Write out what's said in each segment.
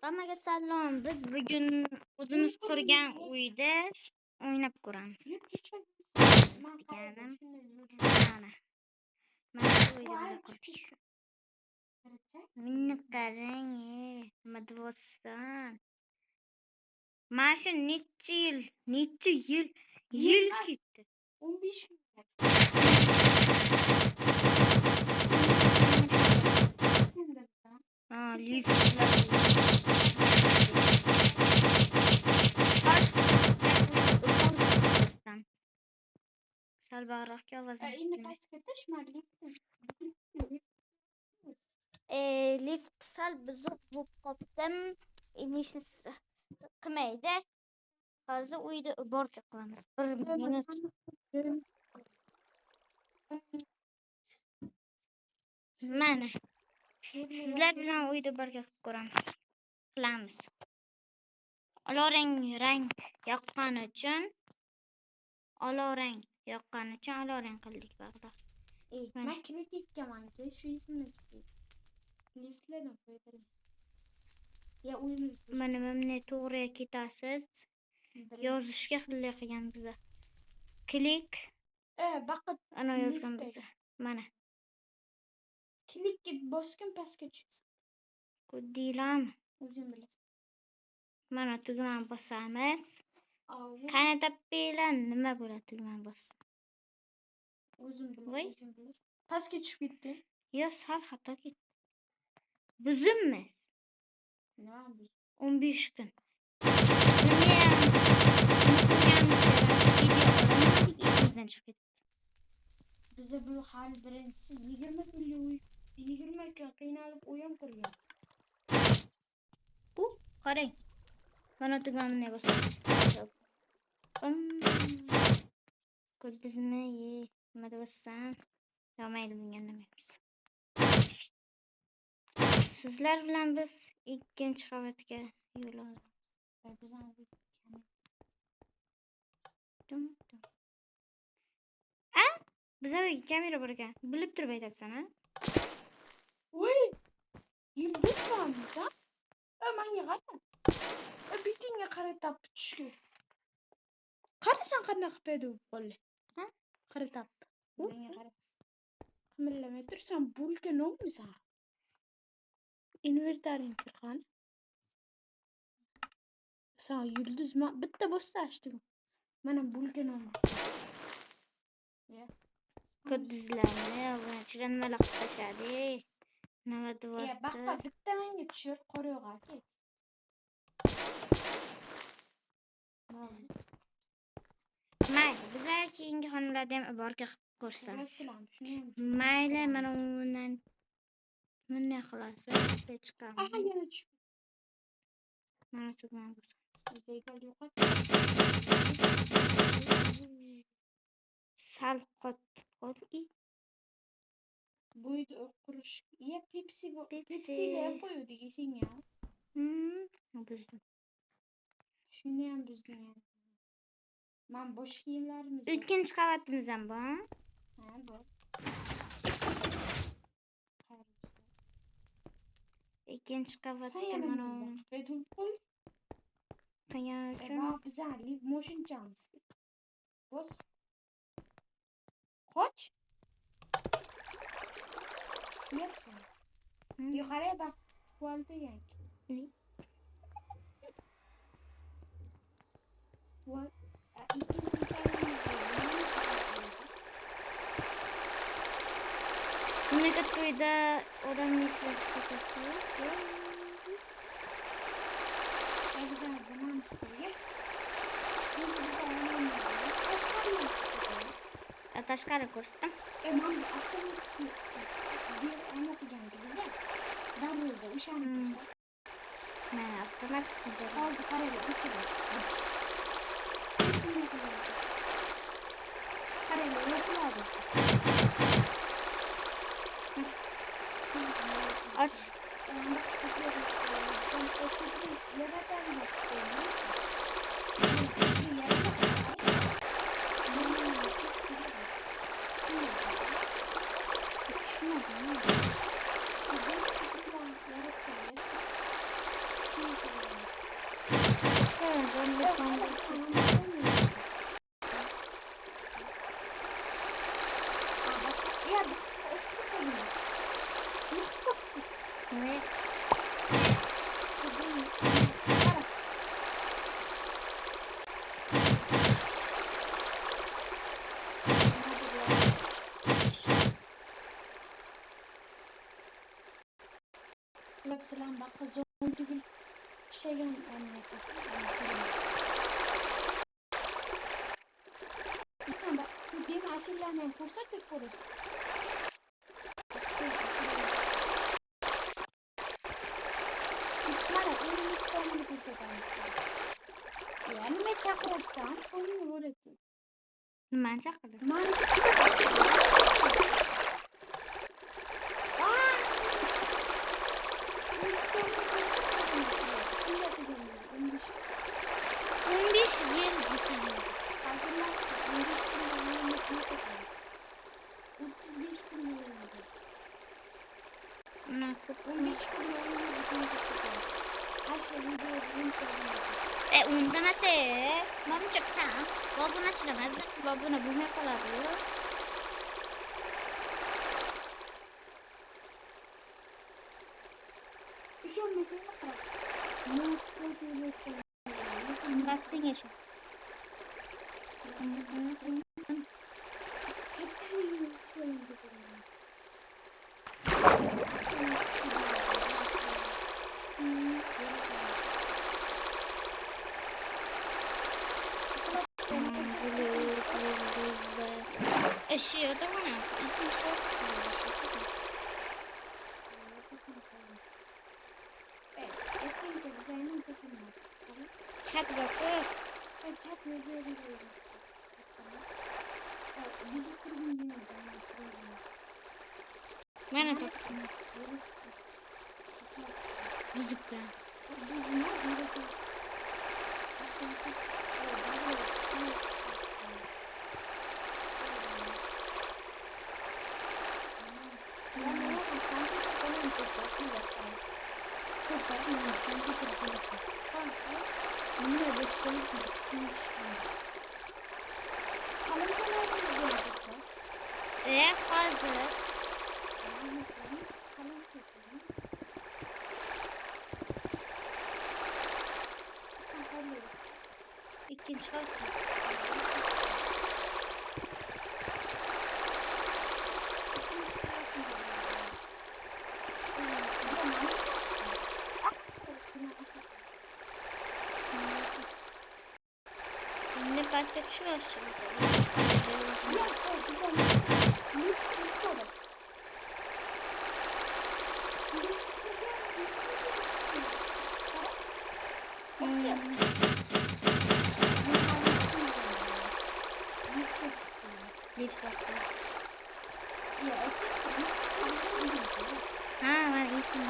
Hammaga salom. Biz bugun o'zimiz qurgan uyda o'ynab ko'ramiz. Deganim mana. Mana shu uyda biz qurdik. Meni qarang, nima deyapsan? Mana shu necha yil ketdi. 15 yil. Liftlar. Salbaroqqa ovozim lift sal buzuq bo'lib qopdim. Ishni qilmaydi. Hozir uyda uborcha qilamiz. 1 minut. Mana sizlar bilan uyda birga ko'ramiz. Qilamiz. Olorang rang yoqqani uchun olorang qildik bag'da. Men kreativgamanchi, shu ismini chiqdi. Liftlardan foydalaning. Ya uyimiz Mana menga to'g'ri ketasiz. Yozishga xilli qilgan biza. Klik. Baqib Ana yozgan biza. Mana. Klikka bosgan pastga tushadi. Ko'dilam. O'zing bilasan. Mana tugmani bosamiz. Qani tapinglar nima bo'ladi tugmani bossa? O'zing bilasan. Pastga tushib ketdi. Yo'q, sal xato ketdi. Buzimmi? Nima bu? 15 kun. Bize bu hal birincisi 20 kun 20 kun qiynalib o'yin qurgan. Bu qarang. Mana tugmani bosamiz. Ko'rdingizmi? Nima deyapsan? Yo'maydi bunga demaymiz. Sizlar bilan biz ikkinchi qavatga yo'l oldik. Bizda kamera bor ekan. Bilib turib aytibsan, ha? Voy! Yulduzsanmiz, ha? Menga qara. Bitingga qaratib tushdi. Qarasan qanday qilib qo'lli. Ha? Qaratib. Menga qara. Qimillamay tursan, bulka nommisan. Invertaring turgan. Sen yulduz bitta bossa açtım. Mana bulka nommi. Ko'rdingizlarmi? Bunchidan nima qilishadi? Nima deyapti? Baqa bitta menga tushir, qoryo'g'a ket. Mayli, bizlar keyingi xonalarda ham iborga ko'rsatamiz. Mayli, mana undan bunday qilasiz, ishlab chiqamiz. Yana tushib. Mana tugmani bosamiz. Sal qotib qoldi. Buydu qurish. Ya Pepsi ga qo'ydi degaysing ya. Buzdim. Shuni ham buzding. Men bosh kiyimlarimiz. Ikkinchi qavatimiz ham bor. Ha, bor. Ikkinchi qavatda mana bedul qo'y. Qiyam uchun. Biz live motion chamiz. Bos. Qoch. Siyapsan. Yuqoriga bak. Qoldi yanki. What? Bunga to'yda odamni eslab chiqardi. Tashqari ko'rsatdim. Mana avtomatik bir ana qilganda biza daryoda o'shani ko'rsat. Mana avtomatik hozir qaraydi, o'chirdi. Qaraydi, o'chiradi. Och. koyun. Zombi zombi. Ne? Hepsinden bak zombi gibi bir şey İnsan bak bu değil mi aşırılarından kursak da koruz. Bana elini tutamını kurtarmışsın. Yani ne çakırsan onu öğretin. Ben çakırdım. Onda nasıl? Babam çok tamam. Babuna çıkamaz. Babuna bu ne kadar diyor? Gazete geçiyor. Işıyor da mı? İkinci çat bakıyor. Çat ne diyorum. Bizi kurmayın. Bana da müzik biraz. Hazır. İkinci hafta. Şimdi basket şu başlıyoruz. Bir saat. Ha var ilk gün.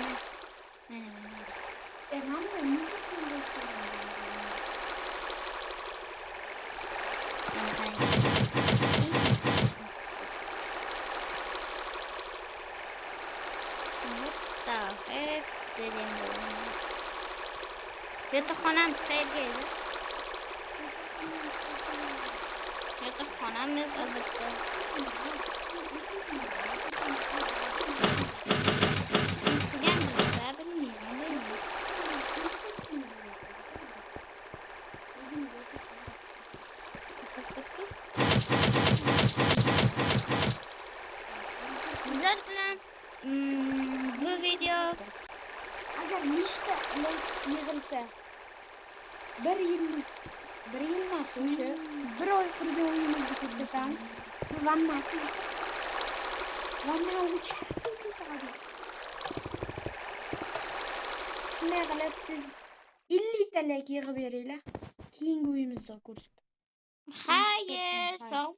Evet, istediğim bölümü. Yatakhanam sıkıntıydı. Yatakhanam yok elbette. Gelmedi, bilmiyorum değil mi? Sizler bilen bu video Agar nechta yig'ilsa bir yil emas o'sha bir oy qilgan o'yinimizni ko'rsatamiz. Vanna o'chirsin ketadi. Shunday qilib siz 50 ta like yig'ib beringlar. Keyingi o'yinimizni ko'rsatamiz. hayır, sağ olun.